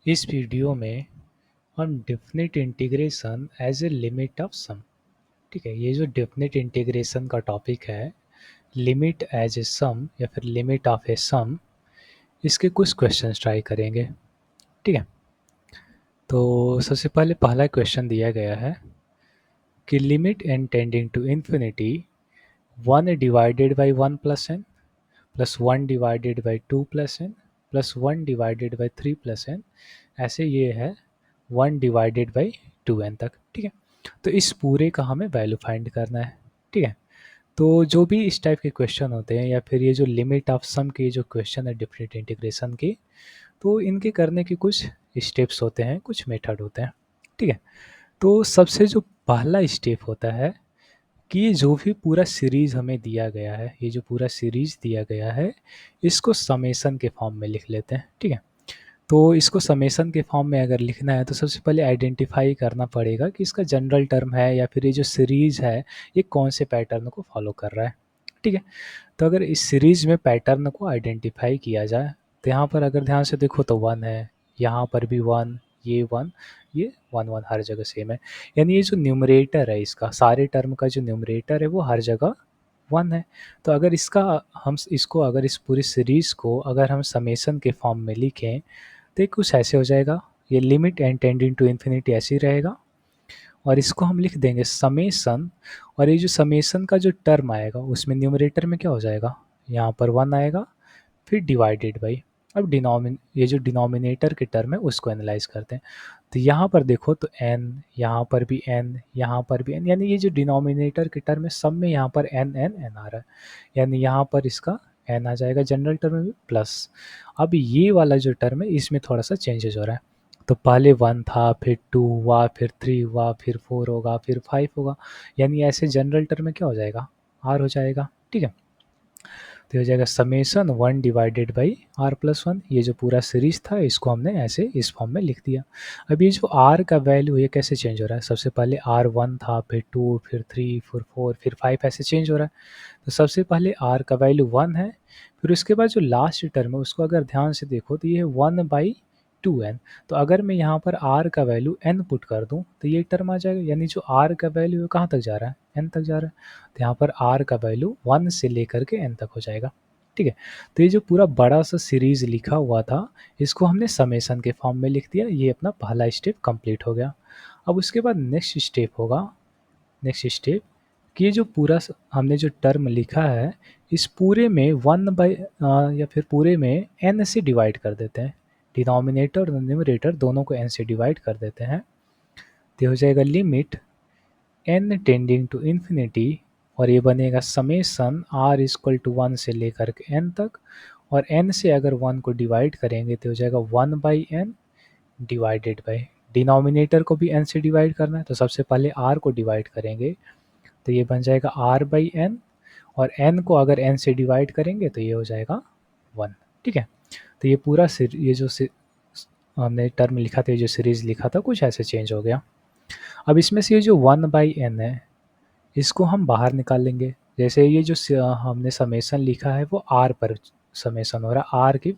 इस वीडियो में हम definite integration as a limit of sum. ठीक है, ये जो डेफिनेट इंटीग्रेशन का टॉपिक है, लिमिट एज ए सम या फिर लिमिट ऑफ ए सम, इसके कुछ क्वेश्चंस ट्राई करेंगे। ठीक है, तो सबसे पहले पहला क्वेश्चन दिया गया है कि limit n tending to infinity 1 divided by 1 plus n plus 1 divided by 2 plus n plus 1 divided by 3 plus n, ऐसे ये है 1 डिवाइडेड बाई 2n तक। ठीक है, तो इस पूरे का हमें वैल्यू फाइंड करना है। ठीक है, तो जो भी इस टाइप के क्वेश्चन होते हैं या फिर ये जो लिमिट ऑफ सम के जो क्वेश्चन है डिफरेंट इंटीग्रेशन की, तो इनके करने के कुछ स्टेप्स होते हैं, कुछ मेथड होते हैं। ठीक है, तो सबसे जो पहला स्टेप होता है कि ये जो भी पूरा सीरीज़ हमें दिया गया है, ये जो पूरा सीरीज़ दिया गया है, इसको समेशन के फॉर्म में लिख लेते हैं। ठीक है, तो इसको समेशन के फॉर्म में अगर लिखना है तो सबसे पहले आइडेंटिफाई करना पड़ेगा कि इसका जनरल टर्म है या फिर ये जो सीरीज़ है ये कौन से पैटर्न को फॉलो कर रहा है। ठीक है, तो अगर इस सीरीज़ में पैटर्न को आइडेंटिफाई किया जाए तो यहाँ पर अगर ध्यान से देखो तो 1 है, यहाँ पर भी 1, ये 1, ये 1 1 हर जगह सेम है। यानी ये जो न्यूमरेटर है, इसका सारे टर्म का जो न्यूमरेटर है वो हर जगह 1 है। तो अगर इसका हम इसको अगर इस पूरी सीरीज़ को अगर हम समेशन के फॉर्म में लिखें तो ये कुछ ऐसे हो जाएगा, ये limit n tending to infinity ऐसे ही रहेगा और इसको हम लिख देंगे समेशन। और ये जो समेशन का जो टर्म आएगा उसमें न्यूमरेटर में क्या हो जाएगा, यहाँ पर 1 आएगा, फिर डिवाइडेड बाई, अब ये जो डिनोमिनेटर के टर्म है उसको एनालाइज करते हैं। तो यहाँ पर देखो तो n, यहाँ पर भी n, यहाँ पर भी n, यानी ये जो डिनोमिनेटर के टर्म है सब में यहाँ पर n n n आ रहा है, यानी यहाँ पर इसका n आ जाएगा जनरल टर्म में भी प्लस। अब ये वाला जो टर्म है इसमें थोड़ा सा चेंजेस हो रहा है, तो पहले 1 था, फिर 2 हुआ, फिर 3 हुआ, फिर 4 होगा, फिर 5 होगा, यानी ऐसे जनरल टर्म में क्या हो जाएगा, r हो जाएगा। ठीक है, तो हो जाएगा summation 1 divided by r plus 1। ये जो पूरा सीरीज था इसको हमने ऐसे इस फॉर्म में लिख दिया। अब ये जो आर का वैल्यू ये कैसे चेंज हो रहा है, सबसे पहले आर 1 था, फिर 2, फिर 3, फिर 4, फिर 5, ऐसे चेंज हो रहा है। तो सबसे पहले आर का वैल्यू 1 है, फिर उसके बाद जो लास्ट टर्म है उसको अगर ध्यान से देखो तो ये है 1/2n। तो अगर मैं यहाँ पर r का वैल्यू n पुट कर दूँ तो ये टर्म आ जाएगा, यानी जो r का वैल्यू है कहाँ तक जा रहा है, n तक जा रहा है। तो यहाँ पर r का वैल्यू 1 से लेकर के n तक हो जाएगा। ठीक है, तो ये जो पूरा बड़ा सा सीरीज लिखा हुआ था इसको हमने समेशन के फॉर्म में लिख दिया। ये अपना पहला स्टेप कंप्लीट हो गया। अब उसके बाद नेक्स्ट स्टेप होगा, नेक्स्ट स्टेप कि ये जो पूरा हमने जो टर्म लिखा है इस पूरे में 1 या फिर पूरे में n से डिवाइड कर देते हैं। डिनोमिनेटर और न्यूमरेटर दोनों को n से डिवाइड कर देते हैं, तो हो जाएगा limit n tending to infinity, और ये बनेगा समेशन r इक्वल टू 1 से लेकर के n तक, और n से अगर 1 को डिवाइड करेंगे तो हो जाएगा 1/n डिवाइडेड बाई, डिनोमिनेटर को भी n से डिवाइड करना है तो सबसे पहले r को डिवाइड करेंगे तो ये बन जाएगा r/n, और n को अगर n से डिवाइड करेंगे तो ये हो जाएगा 1। ठीक है, तो ये पूरा ये जो हमने टर्म लिखा था, ये जो सीरीज लिखा था कुछ ऐसे चेंज हो गया। अब इसमें से ये जो 1/n है इसको हम बाहर निकाल लेंगे। जैसे ये जो हमने समेशन लिखा है वो r पर समेशन हो रहा है,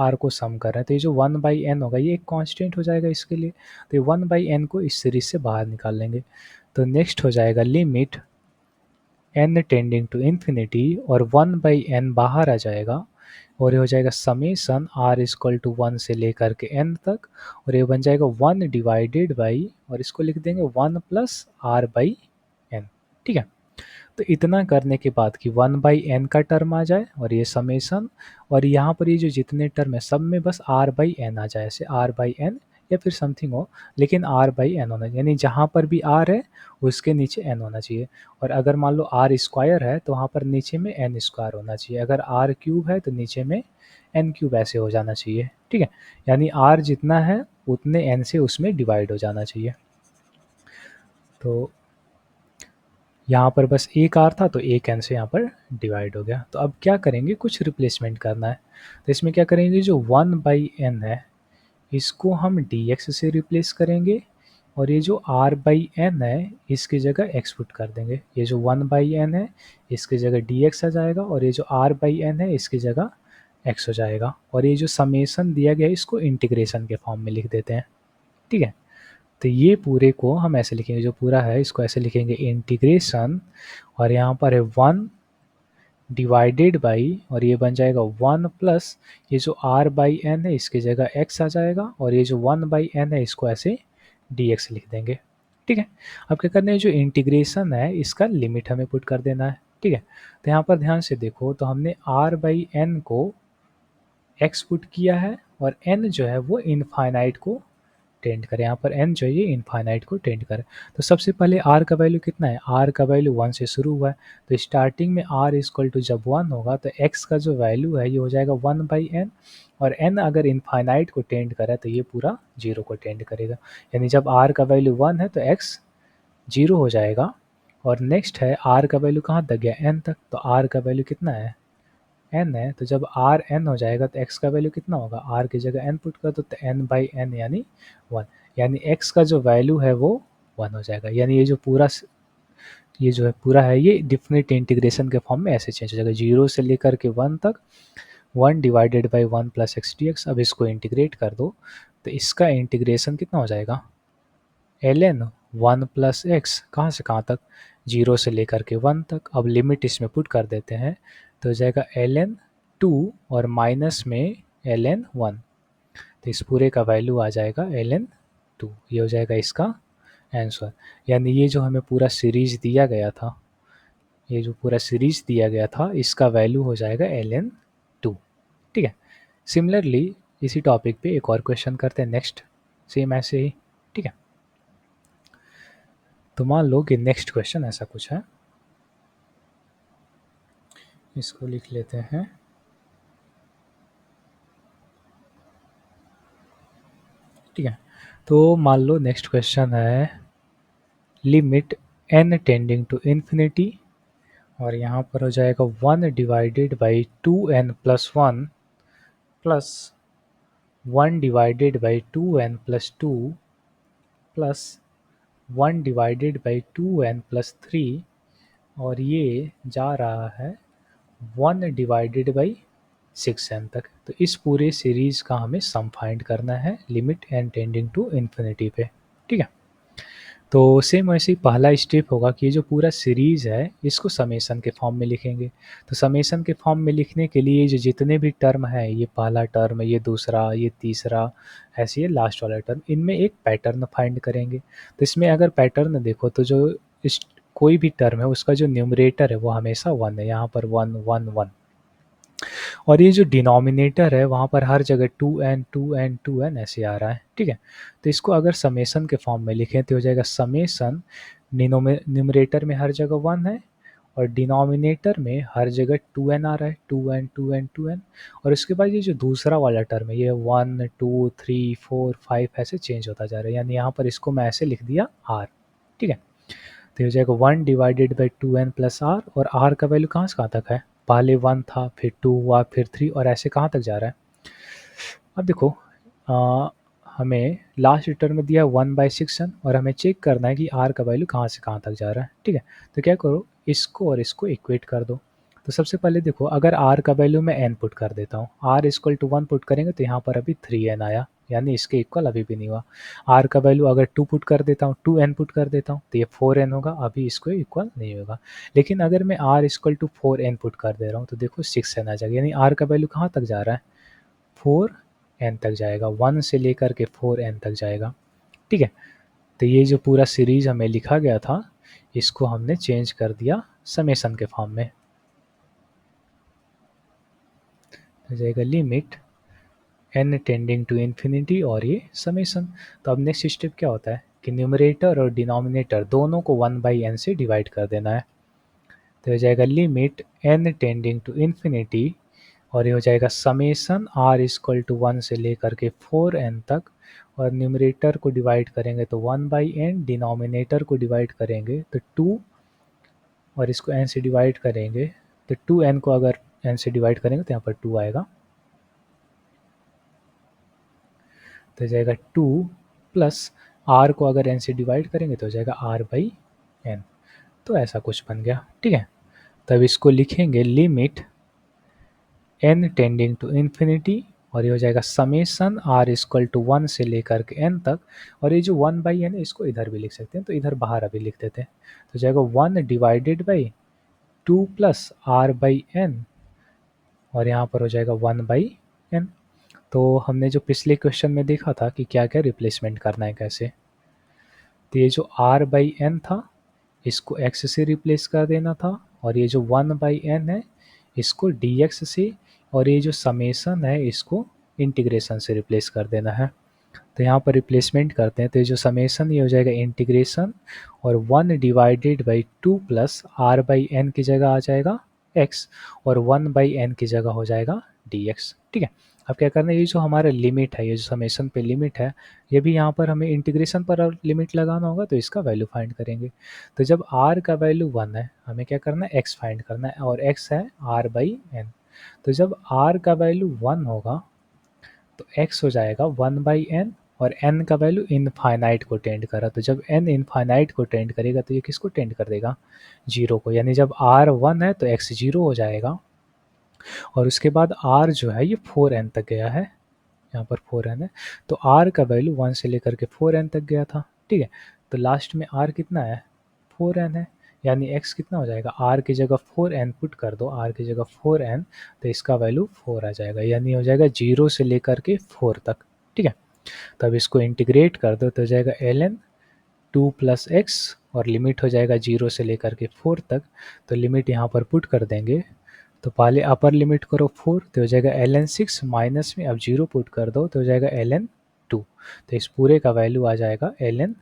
r को सम कर रहे हैं, तो ये जो 1/n होगा ये एक कांस्टेंट हो जाएगा इसके लिए, तो ये 1/n को इस सीरीज से बाहर निकाल लेंगे। तो नेक्स्ट हो जाएगा limit n tending to infinity, और 1/n बाहर आ जाएगा और ये हो जाएगा समेशन r इक्वल टू 1 से लेकर के n तक, और ये बन जाएगा 1 डिवाइडेड बाई, और इसको लिख देंगे 1 प्लस r/n। ठीक है, तो इतना करने के बाद कि 1/n का टर्म आ जाए और ये समेशन, और यहाँ पर ये जो जितने टर्म है सब में बस r/n आ जाए, ऐसे r/n या फिर समथिंग हो, लेकिन r/n होना, यानी जहाँ पर भी r है उसके नीचे n होना चाहिए। और अगर मान लो r स्क्वायर है तो वहाँ पर नीचे में n स्क्वायर होना चाहिए, अगर r क्यूब है तो नीचे में n क्यूब ऐसे हो जाना चाहिए। ठीक है, यानी r जितना है उतने n से उसमें डिवाइड हो जाना चाहिए। तो यहाँ पर बस एक आर था तो एक एन से यहाँ पर डिवाइड हो गया। तो अब क्या करेंगे, कुछ रिप्लेसमेंट करना है, तो इसमें क्या करेंगे, जो 1/n है इसको हम dx से रिप्लेस करेंगे, और ये जो r/n है इसकी जगह x पुट कर देंगे। ये जो 1/n है इसकी जगह dx आ जाएगा, और ये जो r/n है इसकी जगह एक्स हो जाएगा। और ये जो समेसन दिया गया है इसको इंटीग्रेशन के फॉर्म में लिख देते हैं, ठीक है। तो ये पूरे को हम ऐसे लिखेंगे, जो पूरा है इसको ऐसे लिखेंगे इंटीग्रेशन, और यहाँ पर है 1 डिवाइडेड बाई, और ये बन जाएगा 1 प्लस ये जो r बाई एन है इसकी जगह x आ जाएगा, और ये जो 1 बाई एन है इसको ऐसे dx लिख देंगे, ठीक है। अब क्या करना है, जो इंटीग्रेशन है इसका लिमिट हमें पुट कर देना है, ठीक है। तो यहाँ पर ध्यान से देखो, तो हमने r बाई एन को x पुट किया है, और n जो है वो इनफाइनाइट को टेंड करे, यहाँ पर n जो है ये इनफाइनाइट को टेंड करे। तो सबसे पहले r का वैल्यू कितना है, r का वैल्यू 1 से शुरू हुआ है, तो स्टार्टिंग में r इक्वल टू जब 1 होगा तो x का जो वैल्यू है ये हो जाएगा 1 बाई एन, और n अगर इनफाइनाइट को टेंड करे तो ये पूरा 0 को टेंड करेगा, यानी जब r का वैल्यू 1 है तो x 0 हो जाएगा। और नेक्स्ट है r का वैल्यू कहाँ तक गया, n तक, तो r का वैल्यू कितना है, n है, तो जब r n हो जाएगा तो x का वैल्यू कितना होगा, r की जगह n पुट कर दो तो n बाई एन यानी 1, यानी x का जो वैल्यू है वो 1 हो जाएगा। यानी ये जो पूरा ये जो है पूरा है ये डिफिनिट इंटीग्रेशन के फॉर्म में ऐसे चेंज हो जाएगा, 0 से लेकर के 1 तक, 1 divided by 1 plus x D x. अब इसको इंटीग्रेट कर दो तो इसका इंटीग्रेशन कितना हो जाएगा, ln 1 प्लस एक्स, कहाँ से कहाँ तक, 0 से लेकर के 1 तक। अब लिमिट इसमें पुट कर देते हैं तो हो जाएगा ln 2 और माइनस में ln 1, तो इस पूरे का वैल्यू आ जाएगा ln 2, ये हो जाएगा इसका आंसर। यानी ये जो हमें पूरा सीरीज दिया गया था, ये जो पूरा सीरीज दिया गया था इसका वैल्यू हो जाएगा ln 2, ठीक है। सिमिलरली इसी टॉपिक पे एक और क्वेश्चन करते हैं नेक्स्ट, सेम ऐसे ही, ठीक है। तो मान लो कि नेक्स्ट क्वेश्चन ऐसा कुछ है, इसको लिख लेते हैं, ठीक है। तो मान लो नेक्स्ट क्वेश्चन है limit n tending to infinity, और यहाँ पर हो जाएगा 1 divided by 2n plus 1 plus 1 divided by 2n plus 2 plus 1 divided by 2n plus 3, और ये जा रहा है 1 डिवाइडेड बाई 6n तक। तो इस पूरे सीरीज का हमें सम फाइंड करना है limit n tending to infinity पे, ठीक है। तो सेम वैसे ही पहला स्टेप होगा कि ये जो पूरा सीरीज़ है इसको समेसन के फॉर्म में लिखेंगे। तो समेसन के फॉर्म में लिखने के लिए जो जितने भी टर्म है, ये पहला टर्म, ये दूसरा, ये तीसरा, ऐसे ये लास्ट वाला टर्म, इनमें एक पैटर्न फाइंड करेंगे। तो इसमें अगर पैटर्न देखो तो जो इस कोई भी टर्म है उसका जो न्यूमरेटर है वो हमेशा 1 है, यहाँ पर 1 1 1, और ये जो डिनोमिनेटर है वहाँ पर हर जगह 2n 2n 2n ऐसे आ रहा है, ठीक है। तो इसको अगर समेसन के फॉर्म में लिखें तो हो जाएगा समेसन, न्यूमरेटर में हर जगह 1 है और डिनोमिनेटर में हर जगह 2n आ रहा है, 2n 2n 2n, और उसके बाद ये जो दूसरा वाला टर्म है ये 1 2 3 4 5 ऐसे चेंज होता जा रहा है, यानी यहाँ पर इसको मैं ऐसे लिख दिया r, ठीक है। तो हो जाएगा 1 divided by 2n plus r, और r का वैल्यू कहाँ से कहाँ तक है, पहले 1 था, फिर 2 हुआ, फिर 3, और ऐसे कहाँ तक जा रहा है। अब देखो हमें लास्ट टर्म में दिया 1/6n, और हमें चेक करना है कि r का वैल्यू कहाँ से कहाँ तक जा रहा है, ठीक है। तो क्या करो, इसको और इसको इक्वेट कर दो। तो सबसे पहले देखो, अगर r का वैल्यू मैं n पुट कर देता हूँ, r इक्वल टू 1 पुट करेंगे तो यहाँ पर अभी 3n आया, यानी इसके इक्वल अभी भी नहीं हुआ। r का वैल्यू अगर 2 पुट कर देता हूँ, 2n पुट कर देता हूँ तो ये 4n होगा, अभी इसको इक्वल नहीं होगा। लेकिन अगर मैं r equal to 4n put कर दे रहा हूँ तो देखो 6n आ जाएगा, यानी r का वैल्यू कहाँ तक जा रहा है, 4n तक जाएगा, 1 से लेकर के 4n तक जाएगा, ठीक है। तो ये जो पूरा सीरीज हमें लिखा गया था इसको हमने चेंज कर दिया समेसन के फॉर्म में, हो जाएगा limit n tending to infinity और ये समेसन। तो अब नेक्स्ट स्टेप क्या होता है कि न्यूमरेटर और डिनोमिनेटर दोनों को 1/n से डिवाइड कर देना है। तो हो जाएगा limit n tending to infinity, और ये हो जाएगा समेसन r इक्वल टू 1 से लेकर के 4n तक, और न्यूमरेटर को डिवाइड करेंगे तो 1/n, डिनोमिनेटर को डिवाइड करेंगे तो 2, और इसको n से डिवाइड करेंगे तो 2n को अगर n से डिवाइड करेंगे तो यहाँ पर 2 आएगा, तो हो जाएगा 2 प्लस r को अगर n से डिवाइड करेंगे तो हो जाएगा r/n। तो ऐसा कुछ बन गया, ठीक है। तब इसको लिखेंगे limit n tending to infinity, और ये हो जाएगा समेशन r इक्वल टू 1 से लेकर के n तक, और ये जो 1/n है इसको इधर भी लिख सकते हैं, तो इधर बाहर अभी लिख देते हैं, तो जाएगा 1 डिवाइडेड बाई 2 प्लस r/n, और यहाँ पर हो जाएगा 1/n। तो हमने जो पिछले क्वेश्चन में देखा था कि क्या क्या रिप्लेसमेंट करना है कैसे, तो ये जो r/n था इसको x से रिप्लेस कर देना था, और ये जो 1/n है इसको dx से, और ये जो समेशन है इसको इंटीग्रेशन से रिप्लेस कर देना है। तो यहाँ पर रिप्लेसमेंट करते हैं, तो ये जो समेशन ये हो जाएगा इंटीग्रेशन, और 1 डिवाइडेड बाई 2 प्लस r/n की जगह आ जाएगा x, और 1/n की जगह हो जाएगा dx। ठीक है, अब क्या करना है, ये जो हमारा लिमिट है, ये जो समेशन पे लिमिट है, ये भी यहाँ पर हमें इंटीग्रेशन पर लिमिट लगाना होगा, तो इसका वैल्यू फाइंड करेंगे। तो जब r का वैल्यू 1 है, हमें क्या करना है, x फाइंड करना है, और x है r/n। तो जब r का वैल्यू 1 होगा तो x हो जाएगा 1/n, और n का वैल्यू इनफाइनाइट को टेंड करा, तो जब n इनफाइनाइट को टेंड करेगा तो ये किसको टेंड कर देगा, 0 को, यानी जब r 1 है तो x 0 हो जाएगा, और उसके बाद r जो है ये 4n तक गया है, यहाँ पर 4n है, तो r का वैल्यू 1 से लेकर के 4n तक गया था। ठीक है, तो लास्ट में r कितना है, 4n है, यानी x कितना हो जाएगा, r की जगह 4n पुट कर दो, r की जगह 4n, तो इसका वैल्यू 4 आ जाएगा, यानी हो जाएगा 0 से लेकर के 4 तक। ठीक है, तब इसको इंटीग्रेट कर दो तो हो जाएगा ln 2 प्लस एक्स, और लिमिट हो जाएगा 0 से लेकर के 4 तक, तो लिमिट यहाँ पर पुट कर देंगे, तो पहले अपर लिमिट करो 4, तो हो जाएगा ln 6, माइनस में अब 0 पुट कर दो तो हो जाएगा ln 2, तो इस पूरे का वैल्यू आ जाएगा ln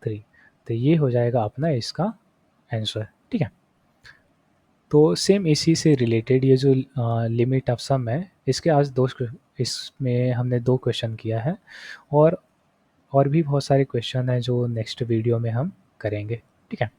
3। तो ये हो जाएगा अपना इसका आंसर। ठीक है, तो सेम इसी से रिलेटेड ये जो लिमिट ऑफ सम है, इसके आज इसमें हमने 2 क्वेश्चन किया है, और भी बहुत सारे क्वेश्चन हैं जो नेक्स्ट वीडियो में हम करेंगे। ठीक है।